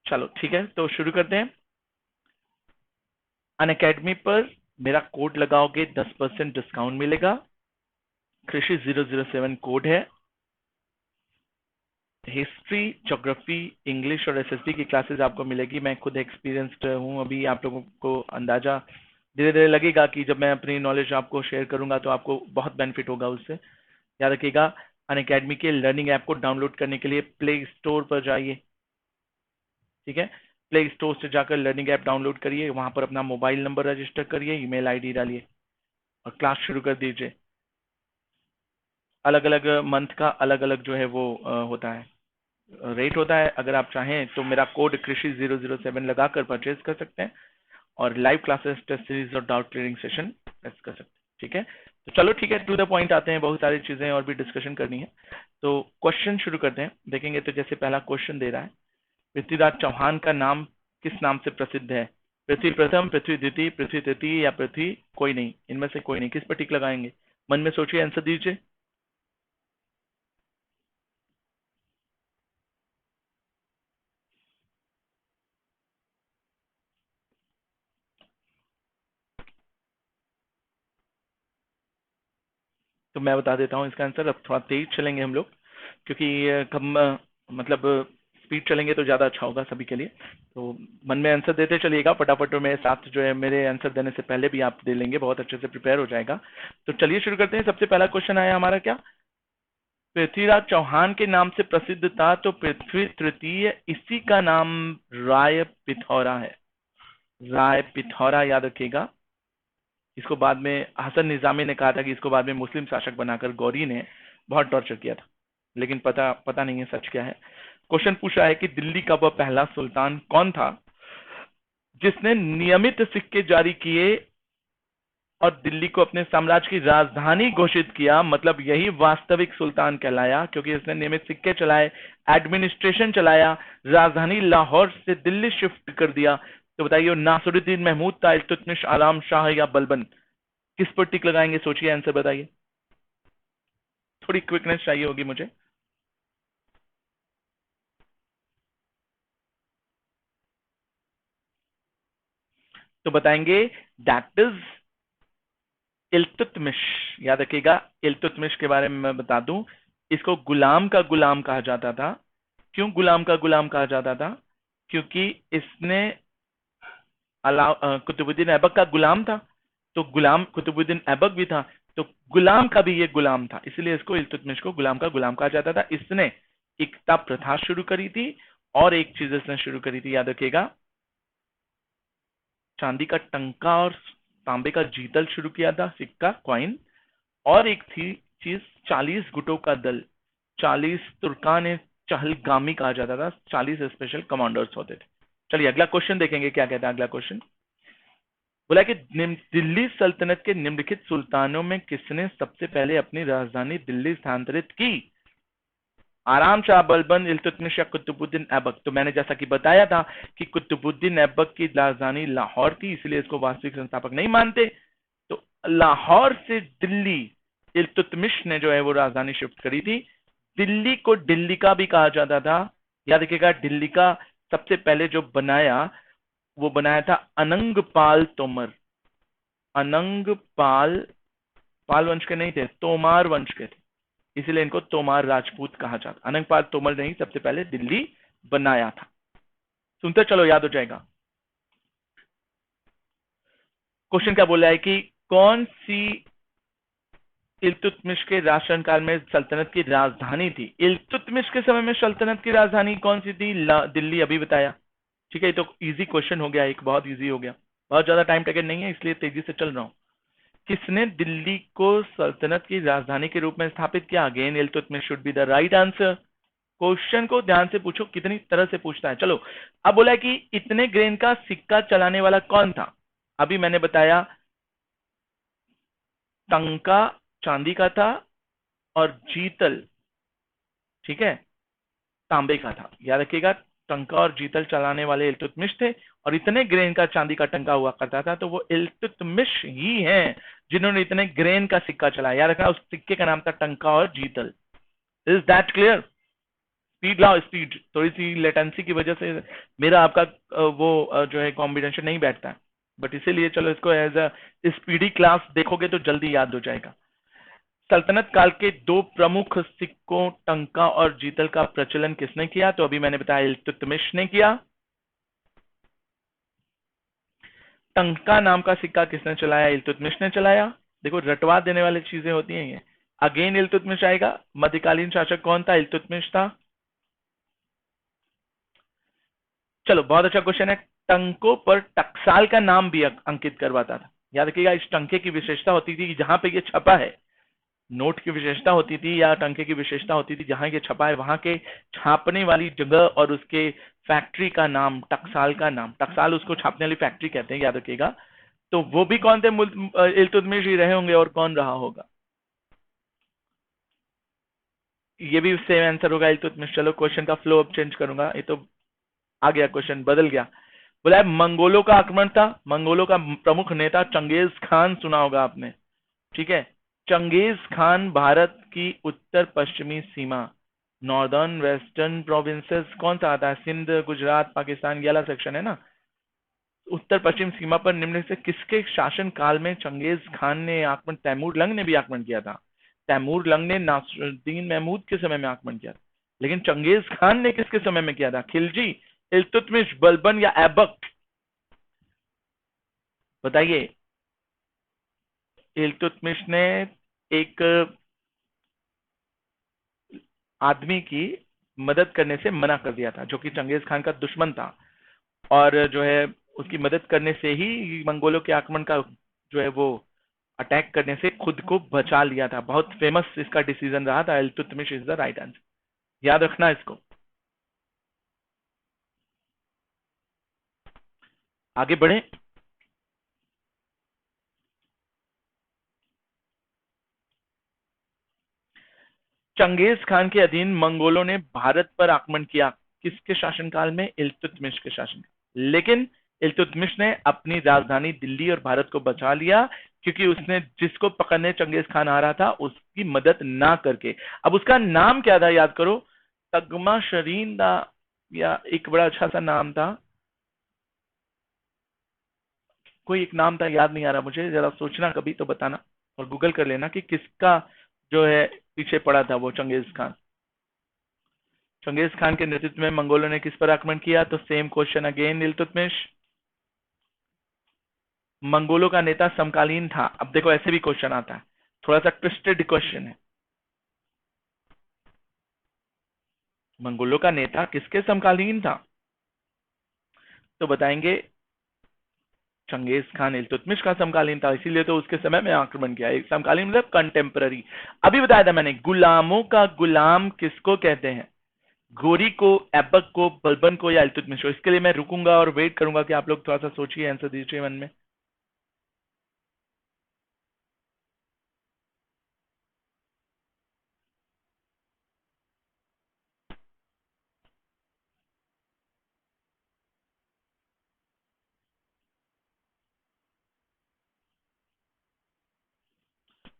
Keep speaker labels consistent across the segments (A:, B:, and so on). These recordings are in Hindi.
A: चलो ठीक है, तो शुरू करते हैं। अनअकैडमी पर मेरा कोड लगाओगे 10% डिस्काउंट मिलेगा। कृषि 007 कोड है। हिस्ट्री, ज्योग्राफी, इंग्लिश और एसएसटी की क्लासेस आपको मिलेगी। मैं खुद एक्सपीरियंस्ड हूँ, अभी आप लोगों को अंदाजा धीरे धीरे लगेगा कि जब मैं अपनी नॉलेज आपको शेयर करूंगा तो आपको बहुत बेनिफिट होगा उससे। याद रखिएगा, अनअकैडमी के लर्निंग ऐप को डाउनलोड करने के लिए प्ले स्टोर पर जाइए। ठीक है, प्ले स्टोर से जाकर लर्निंग ऐप डाउनलोड करिए, वहां पर अपना मोबाइल नंबर रजिस्टर करिए, ईमेल आईडी डालिए और क्लास शुरू कर दीजिए। अलग अलग मंथ का अलग अलग जो है वो होता है, रेट होता है। अगर आप चाहें तो मेरा कोड कृषि 007 लगाकर परचेज कर सकते हैं और लाइव क्लासेस, टेस्ट सीरीज और डाउट क्लियरिंग सेशन टेस्ट कर सकते हैं। ठीक है, तो चलो ठीक है, टू द पॉइंट आते हैं, बहुत सारी चीजें और भी डिस्कशन करनी है। तो क्वेश्चन शुरू करते हैं। देखेंगे तो जैसे पहला क्वेश्चन दे रहा है, पृथ्वीराज चौहान का नाम किस नाम से प्रसिद्ध है? पृथ्वी प्रथम, पृथ्वी द्वितीय, पृथ्वी तृतीय या पृथ्वी कोई नहीं? इनमें से कोई नहीं, किस पर टिक लगाएंगे? मन में सोचिए, आंसर दीजिए। तो मैं बता देता हूँ इसका आंसर। अब थोड़ा तेज चलेंगे हम लोग, क्योंकि कम मतलब स्पीड चलेंगे तो ज्यादा अच्छा होगा सभी के लिए। तो मन में आंसर देते चलिएगा फटाफट, और मेरे साथ जो है मेरे आंसर देने से पहले भी आप दे लेंगे, बहुत अच्छे से प्रिपेयर हो जाएगा। तो चलिए शुरू करते हैं। सबसे पहला क्वेश्चन आया हमारा, क्या पृथ्वीराज चौहान के नाम से प्रसिद्ध था तो पृथ्वी तृतीय, इसी का नाम राय पिथौरा है। राय पिथौरा, याद रखिएगा। इसको बाद में हसन निजामी ने कहा था कि इसको बाद में मुस्लिम शासक बनाकर गौरी ने बहुत टॉर्चर किया था, लेकिन पता पता नहीं है सच क्या है। क्वेश्चन पूछा है कि दिल्ली का वह पहला सुल्तान कौन था जिसने नियमित सिक्के जारी किए और दिल्ली को अपने साम्राज्य की राजधानी घोषित किया? मतलब यही वास्तविक सुल्तान कहलाया, क्योंकि इसने नियमित सिक्के चलाए, एडमिनिस्ट्रेशन चलाया, राजधानी लाहौर से दिल्ली शिफ्ट कर दिया। तो बताइए, नासिरुद्दीन महमूद था, इल्तुतमिश, आराम शाह या बलबन? किस पर टिक लगाएंगे? सोचिए, आंसर बताइए। थोड़ी क्विकनेस चाहिए होगी मुझे। तो बताएंगे दैट इज इल्तुतमिश। याद रखिएगा, इल्तुतमिश के बारे में मैं बता दूं, इसको गुलाम का गुलाम कहा जाता था। क्यों गुलाम का गुलाम कहा जाता था? क्योंकि इसने कुतुबुद्दीन ऐबक का गुलाम था, तो गुलाम कुतुबुद्दीन ऐबक भी था, तो गुलाम का भी ये गुलाम था, इसलिए इसको इल्तुतमिश को गुलाम का गुलाम कहा जाता था। इसने एकता प्रथा शुरू करी थी, और एक चीज इसने शुरू करी थी, याद रखिएगा, चांदी का टंका और तांबे का जीतल शुरू किया था, सिक्का, कॉइन। और एक थी चीज, 40 गुटों का दल, 40 तुर्कान चहलगामी कहा जाता था, 40 स्पेशल कमांडर्स होते थे। चलिए अगला क्वेश्चन देखेंगे क्या कहता है अगला क्वेश्चन। बोला कि दिल्ली सल्तनत के निम्नलिखित सुल्तानों में किसने सबसे पहले अपनी राजधानी दिल्ली स्थानांतरित की? आराम शाह, बलबन, इल्तुतमिश या कुतुबुद्दीन ऐबक? तो मैंने जैसा कि बताया था कि कुतुबुद्दीन ऐबक की राजधानी लाहौर थी, इसलिए इसको वास्तविक संस्थापक नहीं मानते। तो लाहौर से दिल्ली इल्तुतमिश ने जो है वो राजधानी शिफ्ट करी थी। दिल्ली को दिल्ली का भी कहा जाता था। याद रखिएगा, दिल्ली का सबसे पहले जो बनाया, वो बनाया था अनंगपाल तोमर। अनंगपाल, पाल वंश के नहीं थे, तोमार वंश के थे, इसलिए इनको तोमार राजपूत कहा जाता। अनंगपाल तोमर ने ही सबसे पहले दिल्ली बनाया था। सुनते चलो, याद हो जाएगा। क्वेश्चन क्या बोला है कि कौन सी इल्तुतमिश के शासनकाल में सल्तनत की राजधानी थी? इल्तुतमिश के समय में सल्तनत की राजधानी कौन सी थी? दिल्ली, अभी बताया। ठीक है, ये तो इजी क्वेश्चन हो गया, एक बहुत इजी हो गया, बहुत ज्यादा टाइम टेकन नहीं है, इसलिए तेजी से चल रहा हूं। किसने दिल्ली को सल्तनत की राजधानी के रूप में स्थापित किया? Again Iltutmish should be the right answer. Question को ध्यान से पूछो, कितनी तरह से पूछता है। चलो, अब बोला कि इतने ग्रेन का सिक्का चलाने वाला कौन था? अभी मैंने बताया, टंका चांदी का था और जीतल, ठीक है, तांबे का था। याद रखिएगा, टंका और जीतल चलाने वाले इल्तुतमिश थे, और इतने ग्रेन का चांदी का टंका हुआ करता था, तो वो इल्तुतमिश ही हैं जिन्होंने इतने ग्रेन का सिक्का चलाया। याद रखना, उस सिक्के का नाम था टंका और जीतल। Is that clear? स्पीड लाओ, स्पीड, थोड़ी सी लेटेंसी की वजह से मेरा आपका जो है कॉम्बिनेशन नहीं बैठता है, बट इसीलिए चलो इसको एज अ स्पीडी क्लास देखोगे तो जल्दी याद हो जाएगा। सल्तनत काल के दो प्रमुख सिक्कों टंका और जीतल का प्रचलन किसने किया? तो अभी मैंने बताया इल्तुतमिश ने किया। टंका नाम का सिक्का किसने चलाया? इल्तुतमिश ने चलाया। देखो रटवा देने वाली चीजें होती हैं ये। अगेन इल्तुतमिश आएगा। मध्यकालीन शासक कौन था? इल्तुतमिश था। चलो बहुत अच्छा क्वेश्चन है। टंकों पर टकसाल का नाम भी अंकित करवाता था। याद रखिएगा, इस टंके की विशेषता होती थी कि जहां पे ये छपा है, नोट की विशेषता होती थी या टंके की विशेषता होती थी, जहां ये छपा है वहां के छापने वाली जगह और उसके फैक्ट्री का नाम, टकसाल का नाम, टकसाल उसको छापने वाली फैक्ट्री कहते हैं, याद रखिएगा। तो वो भी कौन थे? इल्तुतमिश ही रहे होंगे, और कौन रहा होगा? ये भी सेम आंसर होगा, इल्तुतमिश। चलो क्वेश्चन का फ्लो अब चेंज करूंगा, ये तो आ गया, क्वेश्चन बदल गया। बोला है मंगोलों का आक्रमण था। मंगोलों का प्रमुख नेता चंगेज खान, सुना होगा आपने, ठीक है। चंगेज खान भारत की उत्तर पश्चिमी सीमा, नॉर्दर्न वेस्टर्न प्रोविंसेस कौन सा आता है? सिंध, गुजरात, पाकिस्तान, ये वाला सेक्शन है ना। उत्तर पश्चिम सीमा पर निम्न से किसके शासन काल में चंगेज खान ने आक्रमण? तैमूर लंग ने भी आक्रमण किया था। तैमूर लंग ने नासिरुद्दीन महमूद के समय में आक्रमण किया था, लेकिन चंगेज खान ने किसके समय में किया था? खिलजी, इल्तुतमिश, बलबन या ऐबक? बताइए। इल्तुतमिश ने एक आदमी की मदद करने से मना कर दिया था, जो कि चंगेज खान का दुश्मन था, और जो है उसकी मदद करने से ही मंगोलों के आक्रमण का जो है वो अटैक करने से खुद को बचा लिया था। बहुत फेमस इसका डिसीजन रहा था। Iltutmish is the right answer, याद रखना इसको। आगे बढ़े। चंगेज खान के अधीन मंगोलों ने भारत पर आक्रमण किया, किसके शासनकाल में? इल्तुतमिश के शासन, लेकिन इल्तुतमिश ने अपनी राजधानी दिल्ली और भारत को बचा लिया, क्योंकि उसने जिसको पकड़ने चंगेज खान आ रहा था उसकी मदद ना करके। अब उसका नाम क्या था? याद करो। तगमा शरीन था, या एक बड़ा अच्छा सा नाम था, कोई एक नाम था, याद नहीं आ रहा मुझे, जरा सोचना कभी तो बताना, और गूगल कर लेना कि किसका जो है पीछे पड़ा था वो चंगेज खान। चंगेज खान के नेतृत्व में मंगोलों ने किस पर आक्रमण किया? तो सेम क्वेश्चन अगेन, इल्तुतमिश। मंगोलों का नेता समकालीन था। अब देखो ऐसे भी क्वेश्चन आता है, थोड़ा सा ट्विस्टेड क्वेश्चन है। मंगोलों का नेता किसके समकालीन था? तो बताएंगे चंगेज खान इल्तुतमिश का समकालीन था, इसीलिए तो उसके समय में आक्रमण किया। एक समकालीन मतलब कंटेम्पररी। अभी बताया था मैंने, गुलामों का गुलाम किसको कहते हैं? गोरी को, ऐबक को, बलबन को, या इल्तुतमिश को? इसके लिए मैं रुकूंगा और वेट करूंगा कि आप लोग थोड़ा सा सोचिए, आंसर दीजिए मन में।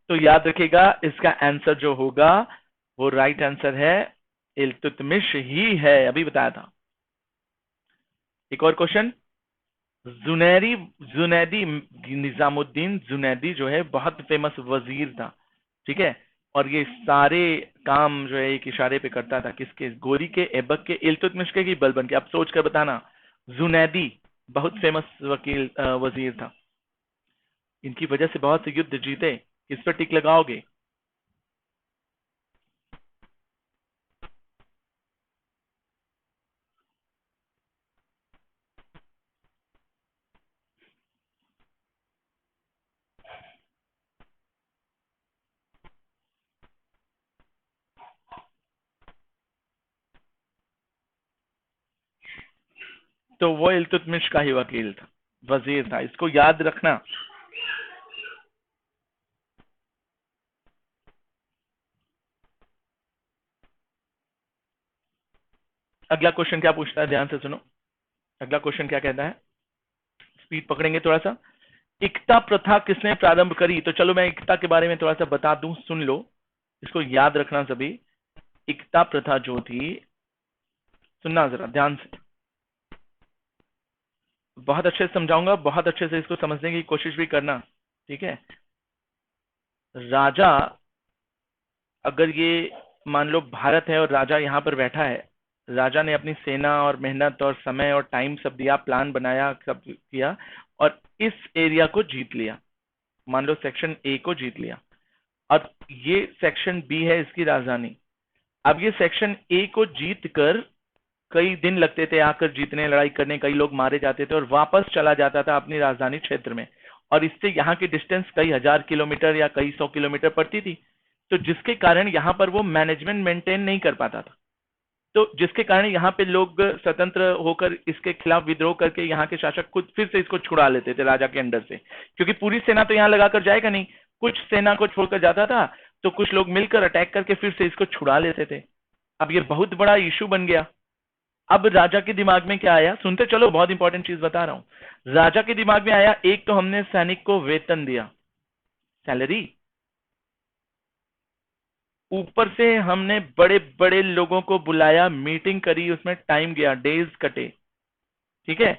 A: तो याद रखिएगा, इसका आंसर जो होगा वो राइट आंसर है, इल्तुतमिश ही है, अभी बताया था। एक और क्वेश्चन। जुनैरी जुनैदी, निजामुद्दीन जुनैदी जो है बहुत फेमस वजीर था, ठीक है। और ये सारे काम जो है एक इशारे पे करता था, किसके? गोरी के, ऐबक के, इल्तुतमिश के, कि बलबन के? आप सोच कर बताना। जुनैदी बहुत फेमस वजीर था, इनकी वजह से बहुत से युद्ध जीते। किस पर टिक लगाओगे? तो वो इल्तुतमिश का ही वकील था, वजीर था, इसको याद रखना। अगला क्वेश्चन क्या पूछता है, ध्यान से सुनो। अगला क्वेश्चन क्या कहता है, स्पीड पकड़ेंगे थोड़ा सा। इकता प्रथा किसने प्रारंभ करी? तो चलो मैं इकता के बारे में थोड़ा सा बता दूं, सुन लो, इसको याद रखना सभी। इकता प्रथा जो थी सुनना जरा ध्यान से, बहुत अच्छे से समझाऊंगा, बहुत अच्छे से इसको समझने की कोशिश भी करना, ठीक है। राजा, अगर ये मान लो भारत है और राजा यहाँ पर बैठा है, राजा ने अपनी सेना और मेहनत और समय और टाइम सब दिया, प्लान बनाया, सब किया, और इस एरिया को जीत लिया, मान लो सेक्शन ए को जीत लिया, और ये सेक्शन बी है इसकी राजधानी। अब ये सेक्शन ए को जीत कर कई दिन लगते थे आकर जीतने, लड़ाई करने, कई लोग मारे जाते थे और वापस चला जाता था अपनी राजधानी क्षेत्र में, और इससे यहाँ की डिस्टेंस कई हजार किलोमीटर या कई सौ किलोमीटर पड़ती थी। तो जिसके कारण यहाँ पर वो मैनेजमेंट मेंटेन नहीं कर पाता था, तो जिसके कारण यहाँ पे लोग स्वतंत्र होकर इसके खिलाफ विद्रोह करके यहाँ के शासक खुद फिर से इसको छुड़ा लेते थे राजा के अंडर से, क्योंकि पूरी सेना तो यहाँ लगाकर जाएगा नहीं, कुछ सेना को छोड़कर जाता था, तो कुछ लोग मिलकर अटैक करके फिर से इसको छुड़ा लेते थे। अब ये बहुत बड़ा इशू बन गया। अब राजा के दिमाग में क्या आया, सुनते चलो, बहुत इंपॉर्टेंट चीज बता रहा हूं। राजा के दिमाग में आया, एक तो हमने सैनिक को वेतन दिया, सैलरी, ऊपर से हमने बड़े बड़े लोगों को बुलाया, मीटिंग करी, उसमें टाइम गया, डेज कटे, ठीक है।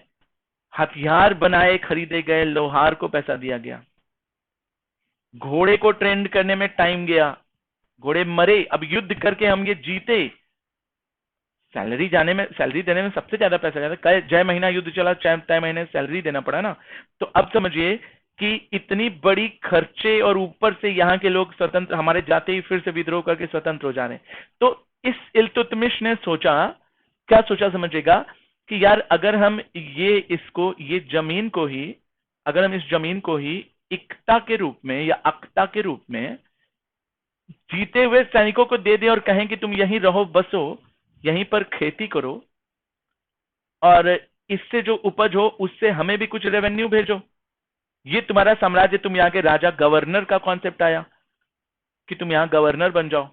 A: हथियार बनाए, खरीदे गए, लोहार को पैसा दिया गया, घोड़े को ट्रेंड करने में टाइम गया, घोड़े मरे, अब युद्ध करके हम ये जीते, सैलरी जाने में, सैलरी देने में सबसे ज्यादा पैसा जाता, जय महीना युद्ध चला, तय महीने सैलरी देना पड़ा ना। तो अब समझिए कि इतनी बड़ी खर्चे, और ऊपर से यहाँ के लोग स्वतंत्र, हमारे जाते ही फिर से विद्रोह करके स्वतंत्र हो जा रहे हैं। तो इस इल्तुतमिश ने सोचा, क्या सोचा समझेगा, कि यार अगर हम ये जमीन को ही, अगर हम इस जमीन को ही इक्ता के रूप में या अक्ता के रूप में जीते हुए सैनिकों को दे दें और कहें कि तुम यहीं रहो, बसो, यहीं पर खेती करो, और इससे जो उपज हो उससे हमें भी कुछ रेवेन्यू भेजो, ये तुम्हारा साम्राज्य, तुम यहाँ के राजा, गवर्नर का कॉन्सेप्ट आया कि तुम यहाँ गवर्नर बन जाओ,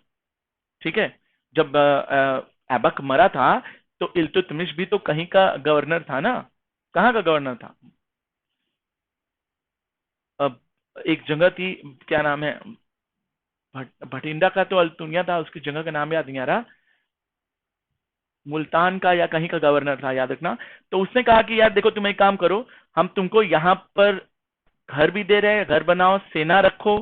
A: ठीक है। जब ऐबक मरा था तो इल्तुतमिश भी तो कहीं का गवर्नर था ना, कहाँ का गवर्नर था, अब एक जगह थी, क्या नाम है, भटिंडा का तो अल्तुनिया था, उसकी जगह का नाम याद नहीं आ रहा, मुल्तान का या कहीं का गवर्नर था, याद रखना। तो उसने कहा कि यार देखो, तुम एक काम करो, हम तुमको यहाँ पर घर भी दे रहे हैं, घर बनाओ, सेना रखो,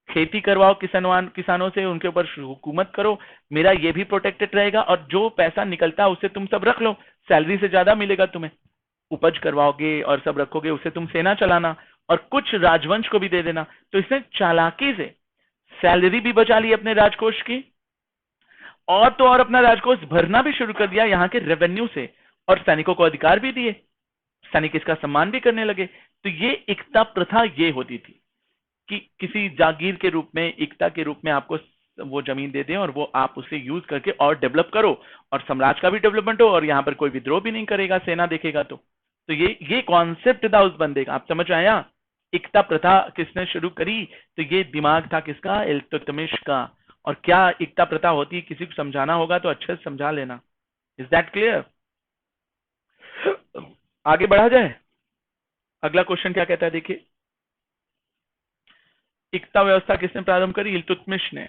A: खेती करवाओ किसानों से, उनके ऊपर हुकूमत करो, मेरा ये भी प्रोटेक्टेड रहेगा, और जो पैसा निकलता है उससे तुम सब रख लो, सैलरी से ज्यादा मिलेगा तुम्हें, उपज करवाओगे और सब रखोगे, उससे तुम सेना चलाना, और कुछ राजवंश को भी दे देना। तो इसने चालाकी से सैलरी भी बचा ली अपने राजकोष की, और तो और अपना राजकोष भरना भी शुरू कर दिया यहाँ के रेवेन्यू से, और सैनिकों को अधिकार भी दिए, सैनिक इसका सम्मान भी करने लगे। तो ये एकता प्रथा ये होती थी कि किसी जागीर के रूप में, एकता के रूप में आपको वो जमीन दे दें और वो आप उसे यूज करके और डेवलप करो, और साम्राज्य का भी डेवलपमेंट हो, और यहाँ पर कोई विद्रोह भी नहीं करेगा, सेना देखेगा। तो ये कॉन्सेप्ट था उस बंदे का, आप समझ आया। एकता प्रथा किसने शुरू करी, तो ये दिमाग था किसका, इल्तुतमिश का। और क्या एकता प्रथा होती है, किसी को समझाना होगा तो अच्छे से समझा लेना। Is that clear? आगे बढ़ा जाए, अगला क्वेश्चन क्या कहता है, देखिए। एकता व्यवस्था किसने प्रारंभ करी, इल्तुतमिश ने।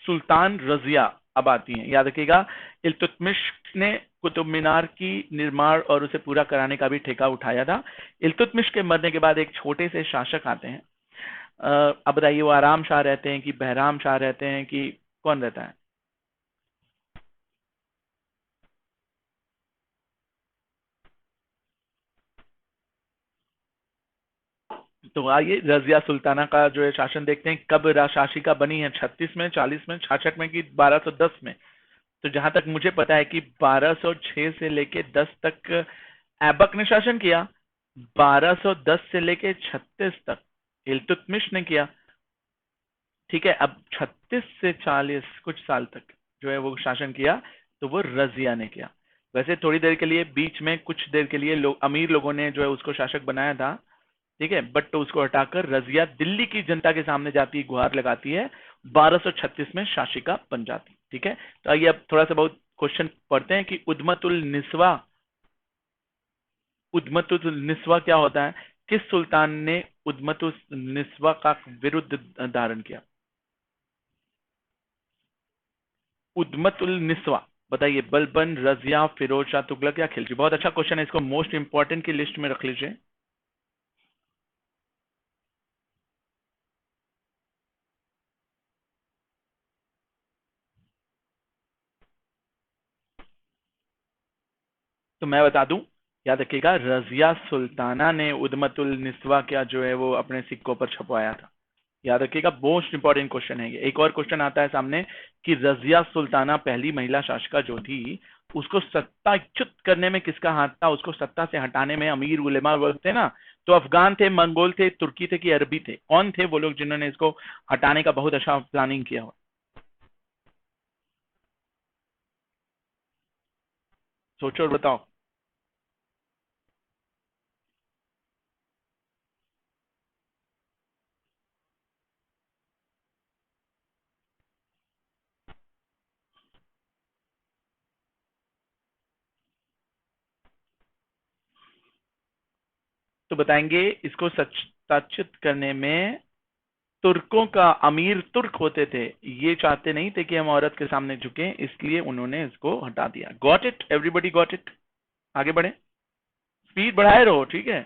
A: सुल्तान रजिया अब आती हैं, याद रखिएगा। इल्तुतमिश ने कुतुब मीनार की निर्माण और उसे पूरा कराने का भी ठेका उठाया था। इल्तुतमिश के मरने के बाद एक छोटे से शासक आते हैं। अब बताइए, वो आराम शाह रहते हैं कि बहराम शाह रहते हैं कि कौन रहता है? तो आइए रजिया सुल्ताना का जो है शासन देखते हैं, कब शासिका बनी है, 36 में, 40 में, 66 में कि 1210 में। तो जहां तक मुझे पता है कि 1206 से लेके 10 तक ऐबक ने शासन किया, 1210 से लेके 36 तक इल्तुतमिश ने किया, ठीक है। अब 36 से 40 कुछ साल तक जो है वो शासन किया, तो वो रजिया ने किया। वैसे थोड़ी देर के लिए, बीच में कुछ देर के लिए अमीर लोगों ने जो है उसको शासक बनाया था, ठीक है, बट तो उसको हटाकर रजिया दिल्ली की जनता के सामने जाती है, गुहार लगाती है, 1236 में शासिका बन जाती, ठीक है। तो आइए अब थोड़ा सा बहुत क्वेश्चन पढ़ते हैं कि उद्मतुल निस्वा क्या होता है, किस सुल्तान ने उद्मतुल निस्वा का विरुद्ध धारण किया? उद्मत उल निस्वा, बताइए बलबन, रजिया, फिरोज शाह तुगलक या खिलजी। बहुत अच्छा क्वेश्चन है, इसको मोस्ट इंपॉर्टेंट की लिस्ट में रख लीजिए। तो मैं बता दूं, याद रखिएगा, रजिया सुल्ताना ने उद्मतुल निस्वा क्या जो है वो अपने सिक्कों पर छपवाया था। याद रखिएगा, मोस्ट इंपॉर्टेंट क्वेश्चन है ये। एक और क्वेश्चन आता है सामने कि रजिया सुल्ताना पहली महिला शासिका जो थी, उसको सत्ताच्युत करने में किसका हाथ था, उसको सत्ता से हटाने में अमीर उलेमा वर्ग थे ना, तो अफगान थे, मंगोल थे, तुर्की थे कि अरबी थे, कौन थे वो लोग जिन्होंने इसको हटाने का बहुत अच्छा प्लानिंग किया हो? सोचो और बताओ। तो बताएंगे इसको सत्ताच्युत करने में तुर्कों का, अमीर तुर्क होते थे, ये चाहते नहीं थे कि हम औरत के सामने झुकें, इसलिए उन्होंने इसको हटा दिया। Got it, everybody got it? आगे बढ़े, स्पीड बढ़ाए रहो, ठीक है।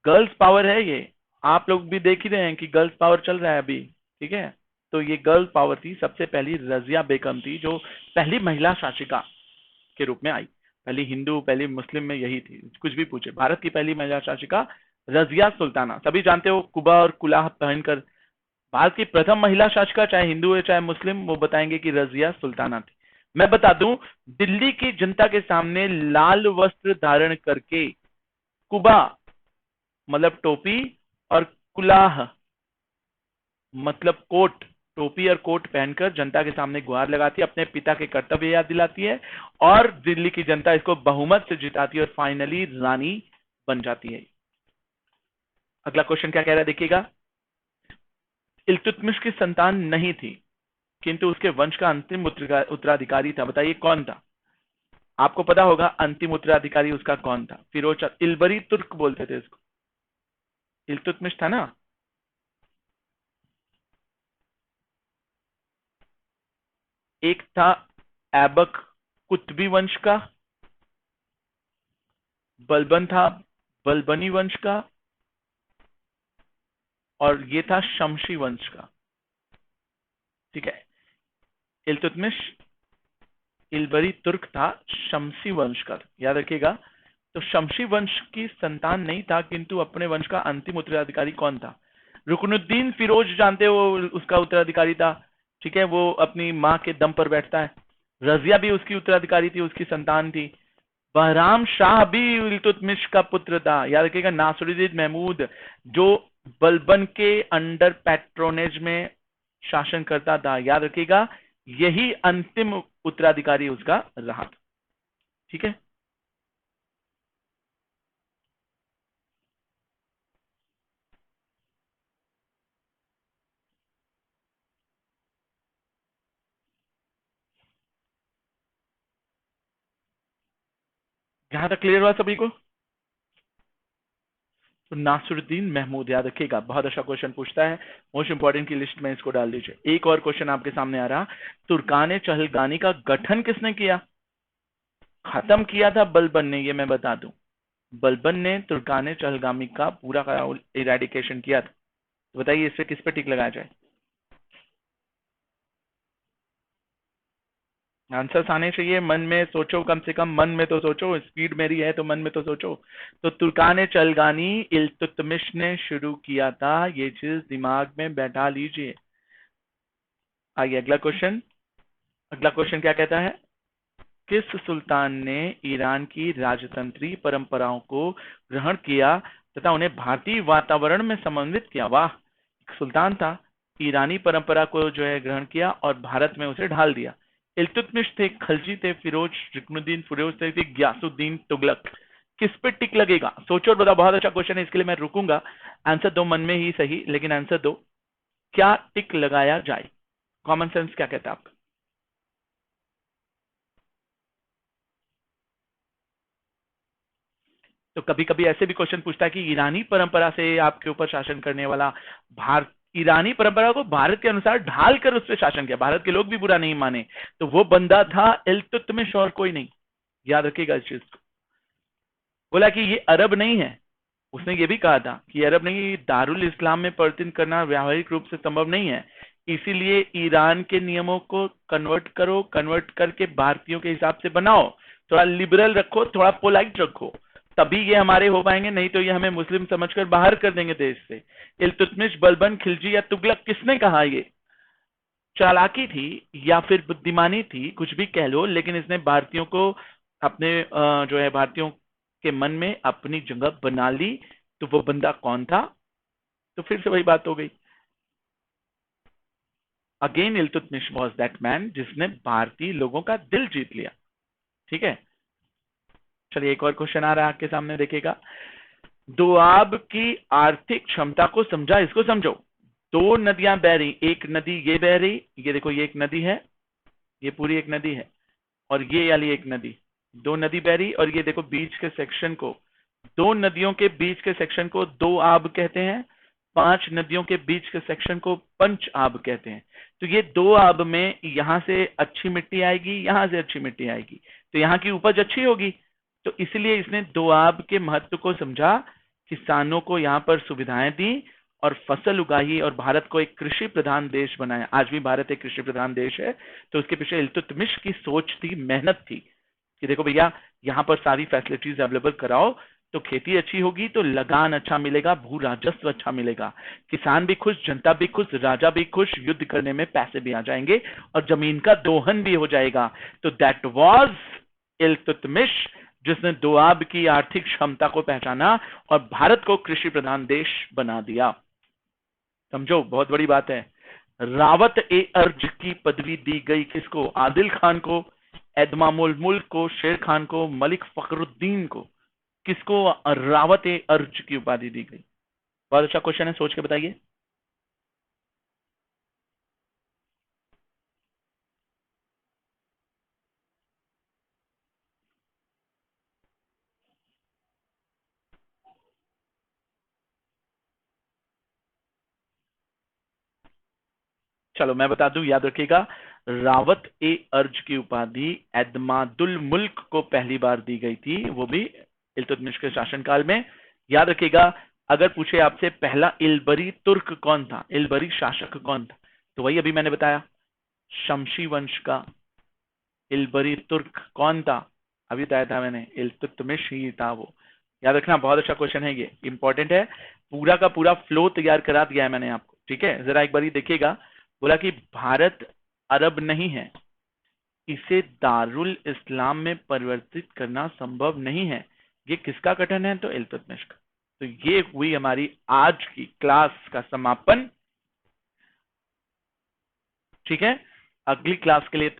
A: गर्ल्स पावर है ये, आप लोग भी देख ही रहे हैं कि गर्ल्स पावर चल रहा है अभी, ठीक है। तो ये गर्ल्स पावर थी, सबसे पहली रजिया बेगम थी जो पहली महिला शासिका के रूप में आई। पहली हिंदू, पहली मुस्लिम में यही थी, कुछ भी पूछे। भारत की पहली महिला शासिका रजिया सुल्ताना, सभी जानते हो, कुबा और कुलाह पहनकर। भारत की प्रथम महिला शासिका, चाहे हिंदू है चाहे मुस्लिम, वो बताएंगे कि रजिया सुल्ताना थी। मैं बता दूं, दिल्ली की जनता के सामने लाल वस्त्र धारण करके, कुबा मतलब टोपी, और कुलाह मतलब कोट, टोपी और कोट पहनकर जनता के सामने गुहार लगाती है, अपने पिता के कर्तव्य याद दिलाती है, और दिल्ली की जनता इसको बहुमत से जिताती है और फाइनली रानी बन जाती है। अगला क्वेश्चन क्या कह रहा है, देखिएगा। इल्तुतमिश की संतान नहीं थी, किंतु उसके वंश का अंतिम उत्तराधिकारी था, बताइए कौन था? आपको पता होगा अंतिम उत्तराधिकारी उसका कौन था। फिरोज इलबरी तुर्क बोलते थे इसको, इल्तुतमिश था ना। एक था ऐबक कुतबी वंश का, बलबन था बलबनी वंश का, और ये था शमशी वंश का, ठीक है। इल्तुतमिश इलबरी तुर्क था, शमसी वंश का, याद रखिएगा। तो शमशी वंश की संतान नहीं था, किंतु अपने वंश का अंतिम उत्तराधिकारी कौन था? रुकनुद्दीन फिरोज, जानते हो, उसका उत्तराधिकारी था, ठीक है। वो अपनी माँ के दम पर बैठता है। रजिया भी उसकी उत्तराधिकारी थी, उसकी संतान थी। बहराम शाह भी इल्तुतमिश का पुत्र था, याद रखिएगा। नासिरुद्दीन महमूद जो बलबन के अंडर पैट्रोनेज में शासन करता था, याद रखिएगा, यही अंतिम उत्तराधिकारी उसका रहा था, ठीक है। यहां तक क्लियर हुआ सभी को? तो नासिरुद्दीन महमूद, याद रखिएगा, बहुत अच्छा क्वेश्चन पूछता है, मोस्ट इंपॉर्टेंट की लिस्ट में इसको डाल दीजिए। एक और क्वेश्चन आपके सामने आ रहा, तुर्कान चहलगानी का गठन किसने किया? खत्म किया था बलबन ने, ये मैं बता दूं। बलबन ने तुर्कान चहलगामी का पूरा का इरेडिकेशन किया था। तो बताइए इससे किस पे टिक लगाया जाए? आंसर्स आने चाहिए, मन में सोचो, कम से कम मन में तो सोचो, स्पीड मेरी है तो मन में तो सोचो। तो तुर्कान चलगानी इल्तुतमिश ने शुरू किया था, ये चीज दिमाग में बैठा लीजिए। आइए अगला क्वेश्चन। अगला क्वेश्चन क्या कहता है, किस सुल्तान ने ईरान की राजतंत्री परंपराओं को ग्रहण किया तथा उन्हें भारतीय वातावरण में समन्वित किया? वाह, एक सुल्तान था, ईरानी परंपरा को जो है ग्रहण किया और भारत में उसे ढाल दिया। इल्तुतमिश थे, खलजी थे, फिरोज, रुकनुद्दीन फिरोज थे, ग्यासुद्दीन तुगलक? किस पे टिक लगेगा, सोचो और बताओ। बहुत अच्छा क्वेश्चन है, इसके लिए मैं रुकूंगा। आंसर दो मन में ही सही, लेकिन आंसर दो, क्या टिक लगाया जाए? कॉमन सेंस क्या कहता है आपका? तो कभी कभी ऐसे भी क्वेश्चन पूछता है कि ईरानी परंपरा से आपके ऊपर शासन करने वाला भारत ईरानी परंपरा को भारत के अनुसार ढालकर उस पर शासन किया, भारत के लोग भी बुरा नहीं माने, तो वो बंदा था इल्तुतमिश और कोई नहीं। याद रखिएगा इस चीज को। बोला कि ये अरब नहीं है, उसने ये भी कहा था कि अरब नहीं, दारुल इस्लाम में परिवर्तन करना व्यावहारिक रूप से संभव नहीं है, इसीलिए ईरान के नियमों को कन्वर्ट करो, कन्वर्ट करके भारतीयों के हिसाब से बनाओ, थोड़ा लिबरल रखो, थोड़ा पोलाइट रखो, तभी ये हमारे हो पाएंगे, नहीं तो ये हमें मुस्लिम समझकर बाहर कर देंगे देश से। इल्तुतमिश, बलबन, खिलजी या तुगलक, किसने कहा ये? चालाकी थी या फिर बुद्धिमानी थी, कुछ भी कह लो, लेकिन इसने भारतीयों को अपने जो है भारतीयों के मन में अपनी जगह बना ली। तो वो बंदा कौन था? तो फिर से वही बात हो गई, again Iltutmish was that man जिसने भारतीय लोगों का दिल जीत लिया। ठीक है, चलिए एक और क्वेश्चन आ रहा है आपके सामने, देखिएगा। दोआब की आर्थिक क्षमता को समझा, इसको समझो। दो नदियां बह रही, एक नदी ये बह रही, ये देखो ये एक नदी है, ये पूरी एक नदी है, और ये वाली एक नदी, दो नदी बह रही, और ये देखो बीच के सेक्शन को, दो नदियों के बीच के सेक्शन को दो आब कहते हैं, पांच नदियों के बीच के सेक्शन को पंच आब कहते हैं। तो ये दो आब में यहां से अच्छी मिट्टी आएगी, यहां से अच्छी मिट्टी आएगी, तो यहाँ की उपज अच्छी होगी। तो इसलिए इसने दो आब के महत्व को समझा, किसानों को यहाँ पर सुविधाएं दी और फसल उगाई, और भारत को एक कृषि प्रधान देश बनाया। आज भी भारत एक कृषि प्रधान देश है। तो उसके पीछे इल्तुतमिश की सोच थी, मेहनत थी कि देखो भैया यहाँ पर सारी फैसिलिटीज अवेलेबल कराओ, तो खेती अच्छी होगी, तो लगान अच्छा मिलेगा, भू राजस्व अच्छा मिलेगा, किसान भी खुश, जनता भी खुश, राजा भी खुश, युद्ध करने में पैसे भी आ जाएंगे, और जमीन का दोहन भी हो जाएगा। तो दैट वाज इल्तुतमिश, जिसने दोआब की आर्थिक क्षमता को पहचाना और भारत को कृषि प्रधान देश बना दिया। समझो, बहुत बड़ी बात है। रावत ए अर्ज की पदवी दी गई किसको? आदिल खान को, एदमामुल मुल्क को, शेर खान को, मलिक फखरुद्दीन को। किसको रावत ए अर्ज की उपाधि दी गई? बहुत अच्छा क्वेश्चन है, सोच के बताइए। चलो मैं बता दूं, याद रखिएगा। रावत ए अर्ज की उपाधि एदमादुल मुल्क को पहली बार दी गई थी, वो भी इल्तुतमिश के शासनकाल में। याद रखिएगा, अगर पूछे आपसे पहला इलबरी तुर्क कौन था, इलबरी शासक कौन था, तो वही अभी मैंने बताया, शमशी वंश का इलबरी तुर्क कौन था, अभी बताया था मैंने, इल्तुतमिश ही था वो। याद रखना, बहुत अच्छा क्वेश्चन है, ये इंपॉर्टेंट है। पूरा का पूरा फ्लो तैयार करा दिया है मैंने आपको। ठीक है, जरा एक बार देखिएगा। बोला कि भारत अरब नहीं है, इसे दारुल इस्लाम में परिवर्तित करना संभव नहीं है। ये किसका कथन है? तो इल्तुतमिश का। तो ये हुई हमारी आज की क्लास का समापन। ठीक है, अगली क्लास के लिए